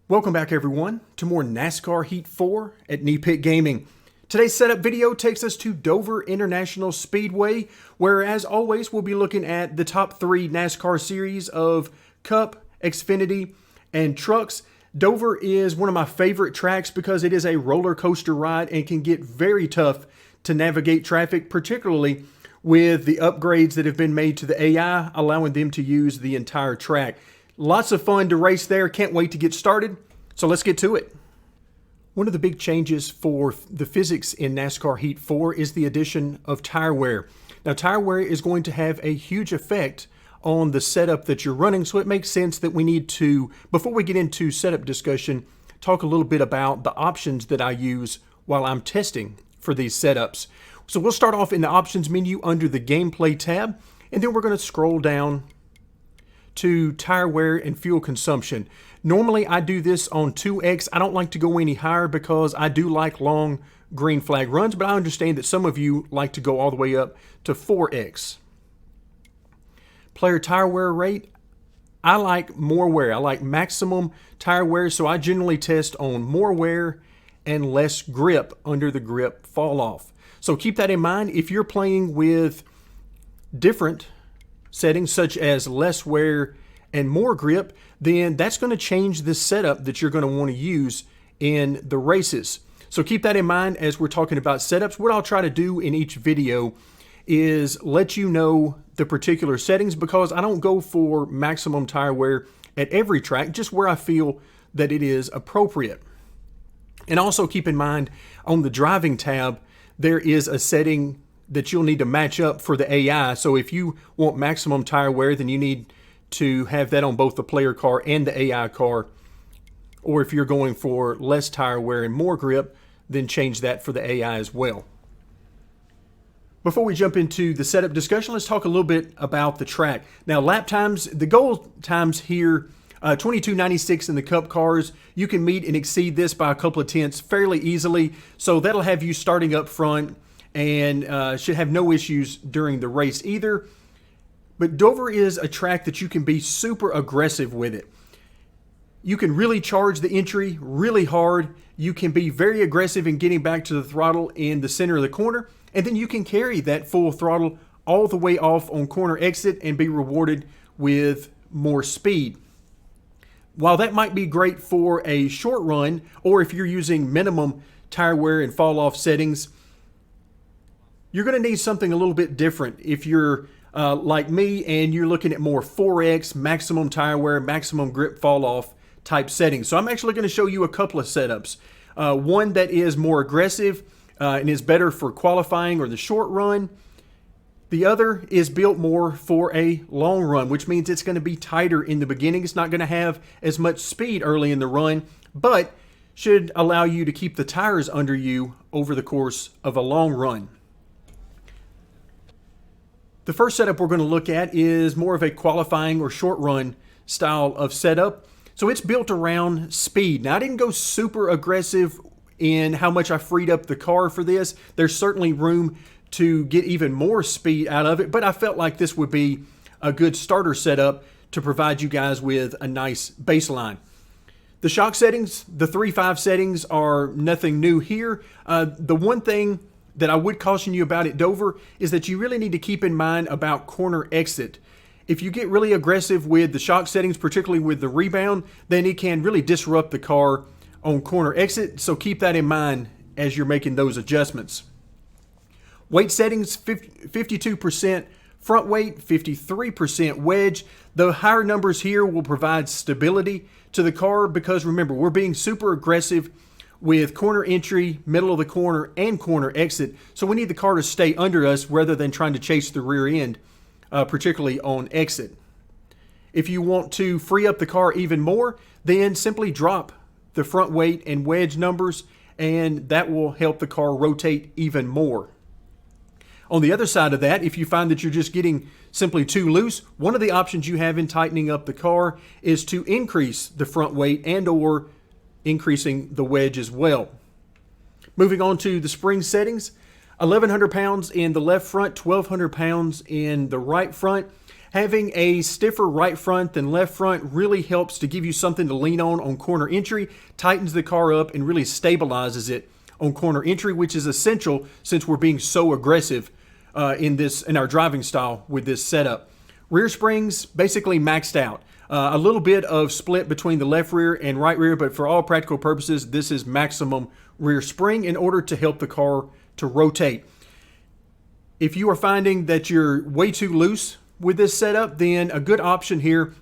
Welcome back everyone to more NASCAR Heat 4 at Knee Pit Gaming. Today's setup video takes us to Dover International Speedway, where as always we'll be looking at the top 3 NASCAR series of Cup, Xfinity, and Trucks. Dover is one of my favorite tracks because it is a roller coaster ride and can get very tough to navigate traffic, particularly with the upgrades that have been made to the AI, allowing them to use the entire track. Lots of fun to race there. Can't wait to get started. So let's get to it. One of the big changes for the physics in NASCAR Heat 4 is the addition of tire wear. Now, tire wear is going to have a huge effect on the setup that you're running, so it makes sense that we need to, before we get into setup discussion, talk a little bit about the options that I use while I'm testing for these setups. So we'll start off in the options menu under the gameplay tab, and then we're going to scroll down to tire wear and fuel consumption. Normally I do this on 2x. I don't like to go any higher because I do like long green flag runs, but I understand that some of you like to go all the way up to 4x. Player tire wear rate, I like more wear. I like maximum tire wear, so I generally test on more wear and less grip under the grip fall off. So keep that in mind. If you're playing with different settings such as less wear and more grip, then that's going to change the setup that you're going to want to use in the races. So keep that in mind as we're talking about setups. What I'll try to do in each video is let you know the particular settings, because I don't go for maximum tire wear at every track, just where I feel that it is appropriate. And also keep in mind on the driving tab, there is a setting that you'll need to match up for the AI. So if you want maximum tire wear, then you need to have that on both the player car and the AI car. Or if you're going for less tire wear and more grip, then change that for the AI as well. Before we jump into the setup discussion, let's talk a little bit about the track. Now, lap times, the goal times here, 22.96 in the Cup cars. You can meet and exceed this by a couple of tenths fairly easily. So that'll have you starting up front and should have no issues during the race either. But Dover is a track that you can be super aggressive with it. You can really charge the entry really hard. You can be very aggressive in getting back to the throttle in the center of the corner. And then you can carry that full throttle all the way off on corner exit and be rewarded with more speed. While that might be great for a short run, or if you're using minimum tire wear and fall off settings, you're going to need something a little bit different if you're like me and you're looking at more 4x, maximum tire wear, maximum grip fall off type settings. So I'm actually going to show you a couple of setups. One that is more aggressive and is better for qualifying or the short run. The other is built more for a long run, which means it's going to be tighter in the beginning. It's not going to have as much speed early in the run, but should allow you to keep the tires under you over the course of a long run. The first setup we're going to look at is more of a qualifying or short run style of setup. So it's built around speed. Now, I didn't go super aggressive in how much I freed up the car for this. There's certainly room to get even more speed out of it, but I felt like this would be a good starter setup to provide you guys with a nice baseline. The shock settings, the 3.5 settings, are nothing new here. The one thing that I would caution you about at Dover is that you really need to keep in mind about corner exit. If you get really aggressive with the shock settings, particularly with the rebound, then it can really disrupt the car on corner exit. So keep that in mind as you're making those adjustments. Weight settings, 52% front weight, 53% wedge. The higher numbers here will provide stability to the car because remember, we're being super aggressive with corner entry, middle of the corner, and corner exit. So we need the car to stay under us rather than trying to chase the rear end, particularly on exit. If you want to free up the car even more, then simply drop the front weight and wedge numbers, and that will help the car rotate even more. On the other side of that, if you find that you're just getting simply too loose, one of the options you have in tightening up the car is to increase the front weight and or increasing the wedge as well. Moving on to the spring settings, 1,100 pounds in the left front, 1,200 pounds in the right front. Having a stiffer right front than left front really helps to give you something to lean on corner entry, tightens the car up, and really stabilizes it on corner entry, which is essential since we're being so aggressive in our driving style with this setup. Rear springs basically maxed out. A little bit of split between the left rear and right rear, but for all practical purposes, this is maximum rear spring in order to help the car to rotate. If you are finding that you're way too loose with this setup, then a good option here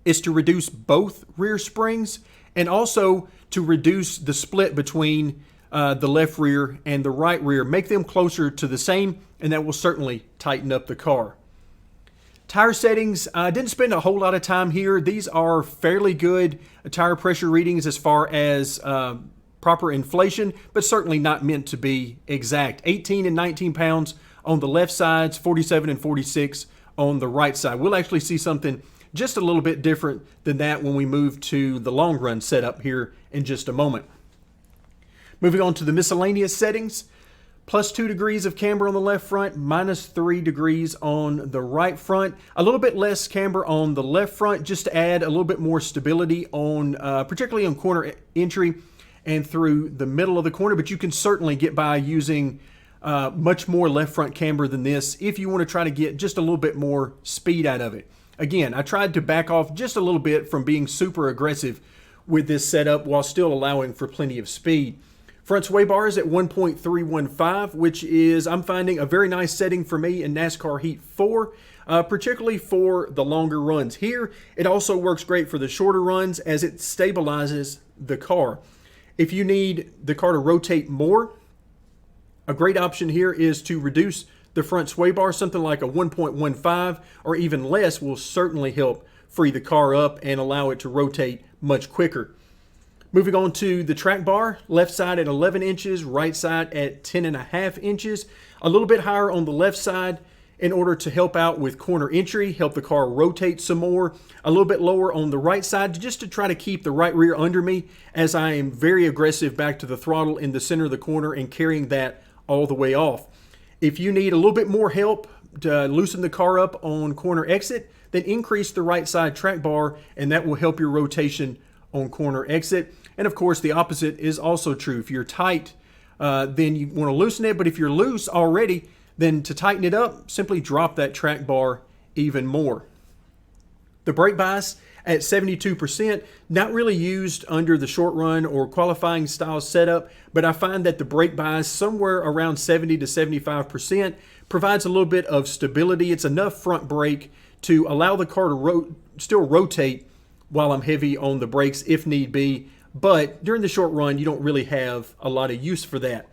is to reduce both rear springs and also to reduce the split between the left rear and the right rear. Make them closer to the same, and that will certainly tighten up the car. Tire settings, I didn't spend a whole lot of time here. These are fairly good tire pressure readings as far as proper inflation, but certainly not meant to be exact. 18 and 19 pounds on the left sides, 47 and 46 on the right side. We'll actually see something just a little bit different than that when we move to the long run setup here in just a moment. Moving on to the miscellaneous settings, plus 2 degrees of camber on the left front, minus 3 degrees on the right front. A little bit less camber on the left front just to add a little bit more stability on, particularly on corner entry and through the middle of the corner, but you can certainly get by using much more left front camber than this if you want to try to get just a little bit more speed out of it. Again, I tried to back off just a little bit from being super aggressive with this setup while still allowing for plenty of speed. Front sway bars at 1.315, which is, I'm finding, a very nice setting for me in NASCAR Heat 4, particularly for the longer runs. Here, it also works great for the shorter runs as it stabilizes the car. If you need the car to rotate more, a great option here is to reduce the front sway bar. Something like a 1.15 or even less will certainly help free the car up and allow it to rotate much quicker. Moving on to the track bar, left side at 11 inches, right side at 10.5 inches. A little bit higher on the left side in order to help out with corner entry, help the car rotate some more. A little bit lower on the right side just to try to keep the right rear under me as I am very aggressive back to the throttle in the center of the corner and carrying that all the way off. If you need a little bit more help to loosen the car up on corner exit, then increase the right side track bar and that will help your rotation on corner exit. And of course, the opposite is also true. If you're tight, then you want to loosen it. But if you're loose already, then to tighten it up, simply drop that track bar even more. The brake bias at 72%, not really used under the short run or qualifying style setup, but I find that the brake bias somewhere around 70 to 75% provides a little bit of stability. It's enough front brake to allow the car to still rotate while I'm heavy on the brakes if need be, but during the short run, you don't really have a lot of use for that.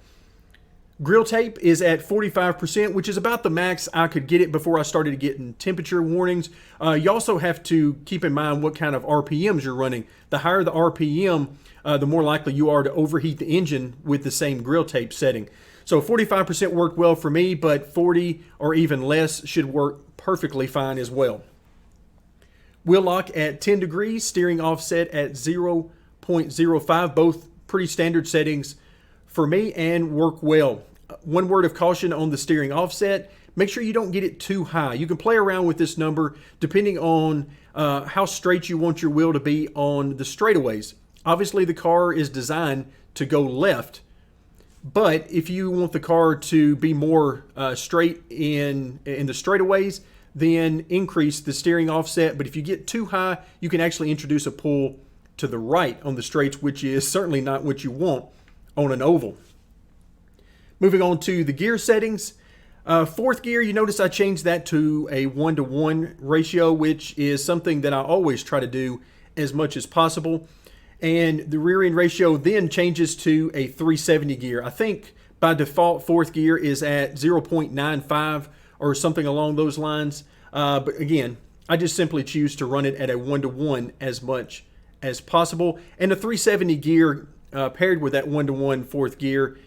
Grill tape is at 45%, which is about the max I could get it before I started getting temperature warnings. You also have to keep in mind what kind of RPMs you're running. The higher the RPM, the more likely you are to overheat the engine with the same grill tape setting. So 45% worked well for me, but 40 or even less should work perfectly fine as well. Wheel lock at 10 degrees, steering offset at 0.05, both pretty standard settings for me and work well. One word of caution on the steering offset, make sure you don't get it too high. You can play around with this number depending on how straight you want your wheel to be on the straightaways. Obviously the car is designed to go left, but if you want the car to be more straight in the straightaways, then increase the steering offset. But if you get too high, you can actually introduce a pull to the right on the straights, which is certainly not what you want on an oval. Moving on to the gear settings. Fourth gear, you notice I changed that to a 1-to-1 ratio, which is something that I always try to do as much as possible. And the rear end ratio then changes to a 370 gear. I think by default, fourth gear is at 0.95 or something along those lines. But again, I just simply choose to run it at a 1-to-1 as much as possible. And the 370 gear paired with that 1-to-1 fourth gear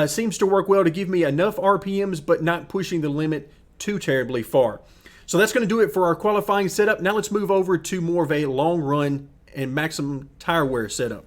seems to work well to give me enough RPMs, but not pushing the limit too terribly far. So that's going to do it for our qualifying setup. Now let's move over to more of a long run and maximum tire wear setup.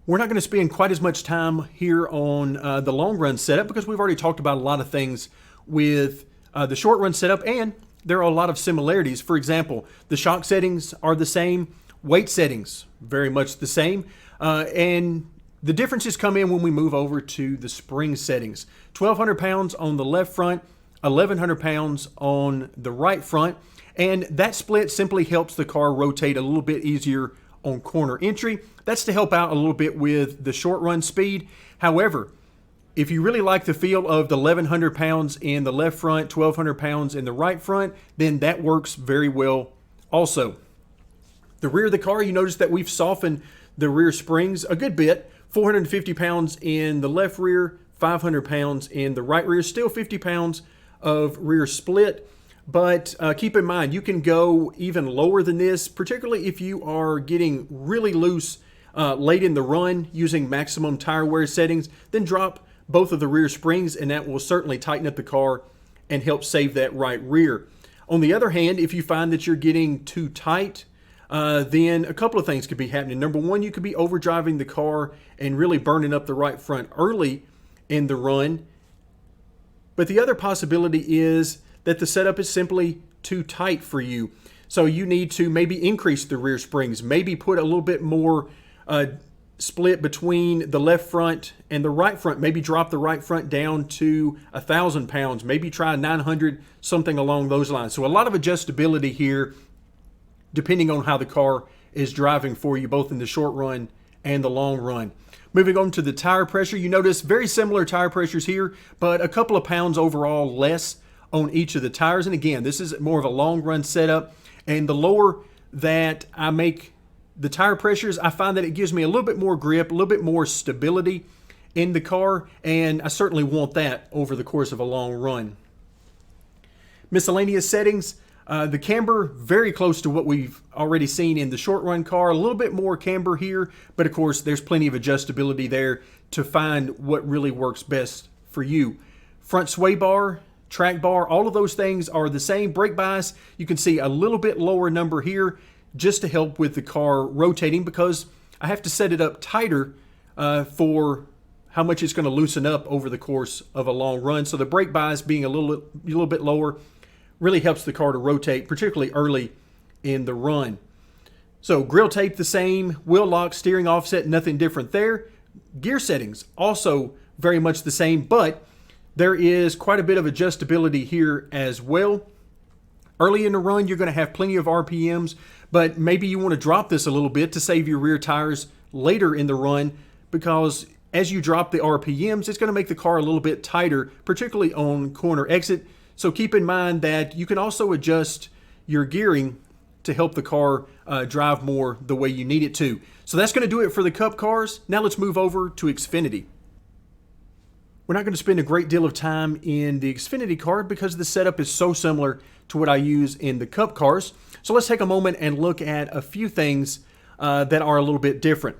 We're not going to spend quite as much time here on the long run setup because we've already talked about a lot of things with the short run setup, and there are a lot of similarities. For example, the shock settings are the same, weight settings very much the same, and the differences come in when we move over to the spring settings. 1,200 pounds on the left front, 1,100 pounds on the right front, and that split simply helps the car rotate a little bit easier on corner entry. That's to help out a little bit with the short run speed. However, if you really like the feel of the 1,100 pounds in the left front, 1,200 pounds in the right front, then that works very well also. The rear of the car, you notice that we've softened the rear springs a good bit. 450 pounds in the left rear, 500 pounds in the right rear, still 50 pounds of rear split. But keep in mind, you can go even lower than this, particularly if you are getting really loose late in the run using maximum tire wear settings. Then drop both of the rear springs, and that will certainly tighten up the car and help save that right rear. On the other hand, if you find that you're getting too tight, then a couple of things could be happening. Number one, you could be overdriving the car and really burning up the right front early in the run. But the other possibility is that the setup is simply too tight for you. So you need to maybe increase the rear springs, maybe put a little bit more split between the left front and the right front, maybe drop the right front down to 1,000 pounds, maybe try 900, something along those lines. So a lot of adjustability here, depending on how the car is driving for you, both in the short run and the long run. Moving on to the tire pressure, you notice very similar tire pressures here, but a couple of pounds overall less on each of the tires. And again, this is more of a long run setup, and the lower that I make the tire pressures, I find that it gives me a little bit more grip, a little bit more stability in the car, and I certainly want that over the course of a long run. Miscellaneous settings, the camber, very close to what we've already seen in the short run car. A little bit more camber here, but of course there's plenty of adjustability there to find what really works best for you. Front sway bar, track bar, all of those things are the same. Brake bias, you can see a little bit lower number here just to help with the car rotating, because I have to set it up tighter for how much it's going to loosen up over the course of a long run. So the brake bias being a little bit lower really helps the car to rotate, particularly early in the run. So grill tape the same, wheel lock, steering offset, nothing different there. Gear settings also very much the same, but there is quite a bit of adjustability here as well. Early in the run, you're going to have plenty of RPMs, but maybe you want to drop this a little bit to save your rear tires later in the run, because as you drop the RPMs, it's going to make the car a little bit tighter, particularly on corner exit. So keep in mind that you can also adjust your gearing to help the car drive more the way you need it to. So that's going to do it for the Cup cars. Now let's move over to Xfinity. We're not going to spend a great deal of time in the Xfinity car because the setup is so similar to what I use in the Cup cars. So let's take a moment and look at a few things that are a little bit different.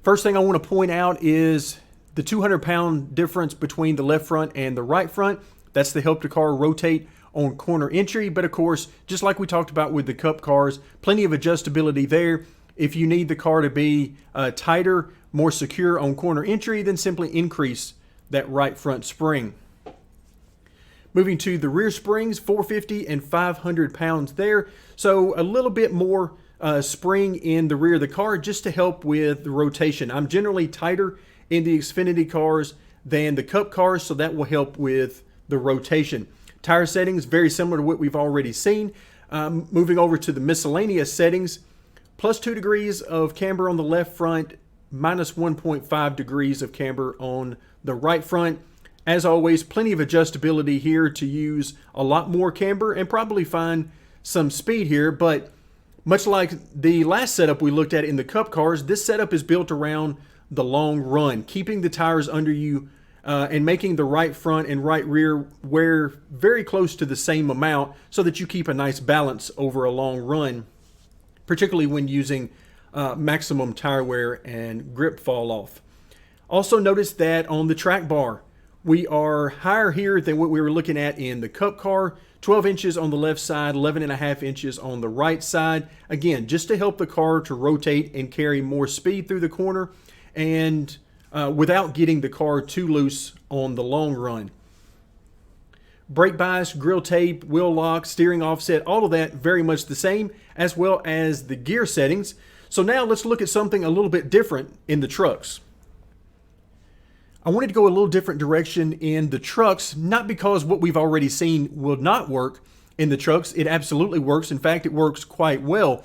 First thing I want to point out is the 200-pound difference between the left front and the right front. That's to help the car rotate on corner entry. But of course, just like we talked about with the Cup cars, plenty of adjustability there. If you need the car to be tighter, more secure on corner entry, then simply increase that right front spring. Moving to the rear springs, 450 and 500 pounds there. So a little bit more spring in the rear of the car just to help with the rotation. I'm generally tighter in the Xfinity cars than the Cup cars, so that will help with the rotation. Tire settings, very similar to what we've already seen. Moving over to the miscellaneous settings, plus 2 degrees of camber on the left front, minus 1.5 degrees of camber on the right front. As always, plenty of adjustability here to use a lot more camber and probably find some speed here. But much like the last setup we looked at in the Cup cars, this setup is built around the long run, keeping the tires under you and making the right front and right rear wear very close to the same amount so that you keep a nice balance over a long run, particularly when using maximum tire wear and grip fall off. Also notice that on the track bar, we are higher here than what we were looking at in the Cup car. 12 inches on the left side, 11.5 inches on the right side. Again, just to help the car to rotate and carry more speed through the corner and without getting the car too loose on the long run. Brake bias, grill tape, wheel lock, steering offset, all of that very much the same, as well as the gear settings. So now let's look at something a little bit different in the trucks. I wanted to go a little different direction in the trucks, not because what we've already seen will not work in the trucks. It absolutely works. In fact, it works quite well.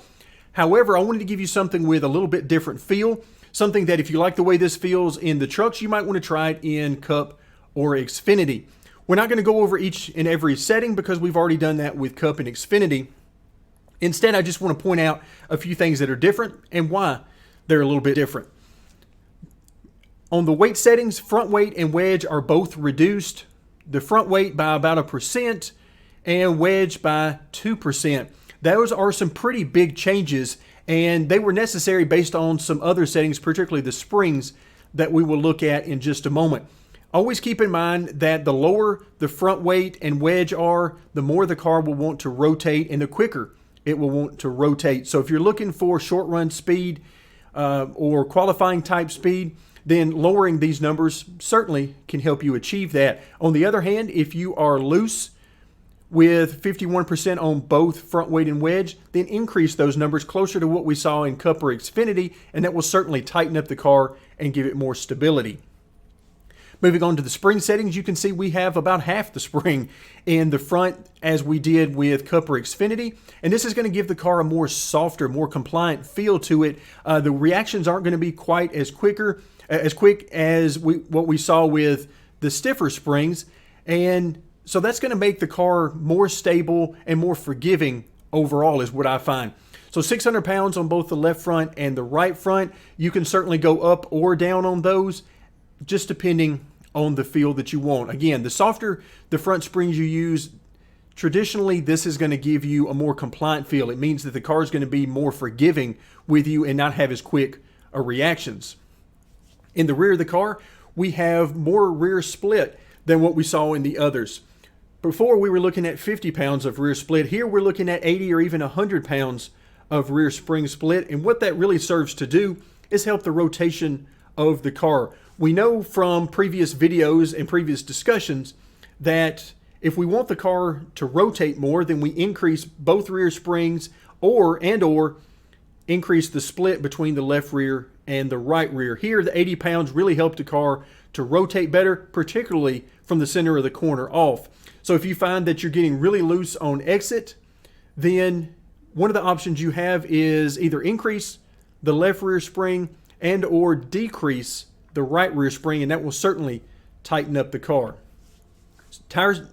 However, I wanted to give you something with a little bit different feel, something that if you like the way this feels in the trucks, you might want to try it in Cup or Xfinity. We're not going to go over each and every setting because we've already done that with Cup and Xfinity. Instead, I just want to point out a few things that are different and why they're a little bit different. On the weight settings, front weight and wedge are both reduced. The front weight by about 1% and wedge by 2%. Those are some pretty big changes, and they were necessary based on some other settings, particularly the springs that we will look at in just a moment. Always keep in mind that the lower the front weight and wedge are, the more the car will want to rotate and the quicker it will want to rotate. So if you're looking for short run speed or qualifying type speed, then lowering these numbers certainly can help you achieve that. On the other hand, if you are loose with 51% on both front weight and wedge, then increase those numbers closer to what we saw in Cup or Xfinity, and that will certainly tighten up the car and give it more stability. Moving on to the spring settings, you can see we have about half the spring in the front as we did with Cup or Xfinity. And this is going to give the car a more softer, more compliant feel to it. The reactions aren't going to be quite as quick as what we saw with the stiffer springs. And so that's going to make the car more stable and more forgiving overall is what I find. So 600 pounds on both the left front and the right front. You can certainly go up or down on those, just depending on the feel that you want. Again, the softer the front springs you use, traditionally this is going to give you a more compliant feel. It means that the car is going to be more forgiving with you and not have as quick reactions. In the rear of the car, we have more rear split than what we saw in the others. Before we were looking at 50 pounds of rear split. Here we're looking at 80 or even 100 pounds of rear spring split. And what that really serves to do is help the rotation of the car. We know from previous videos and previous discussions that if we want the car to rotate more, then we increase both rear springs or increase the split between the left rear and the right rear. Here, the 80 pounds really helped the car to rotate better, particularly from the center of the corner off. So if you find that you're getting really loose on exit, then one of the options you have is either increase the left rear spring and or decrease the right rear spring, and that will certainly tighten up the car. Tire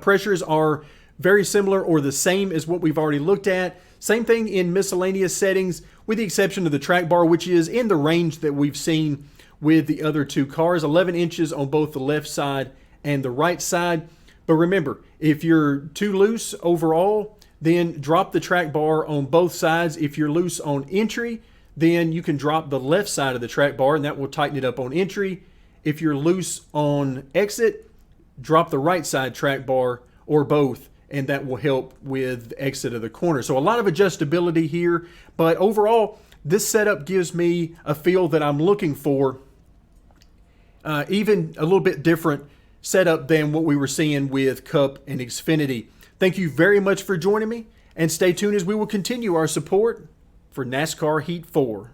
pressures are very similar or the same as what we've already looked at. Same thing in miscellaneous settings, with the exception of the track bar, which is in the range that we've seen with the other two cars, 11 inches on both the left side and the right side. But remember, if you're too loose overall, then drop the track bar on both sides. If you're loose on entry, then you can drop the left side of the track bar and that will tighten it up on entry. If you're loose on exit, drop the right side track bar or both, and that will help with the exit of the corner. So a lot of adjustability here, but overall, this setup gives me a feel that I'm looking for, even a little bit different setup than what we were seeing with Cup and Xfinity. Thank you very much for joining me, and stay tuned as we will continue our support for NASCAR Heat 4.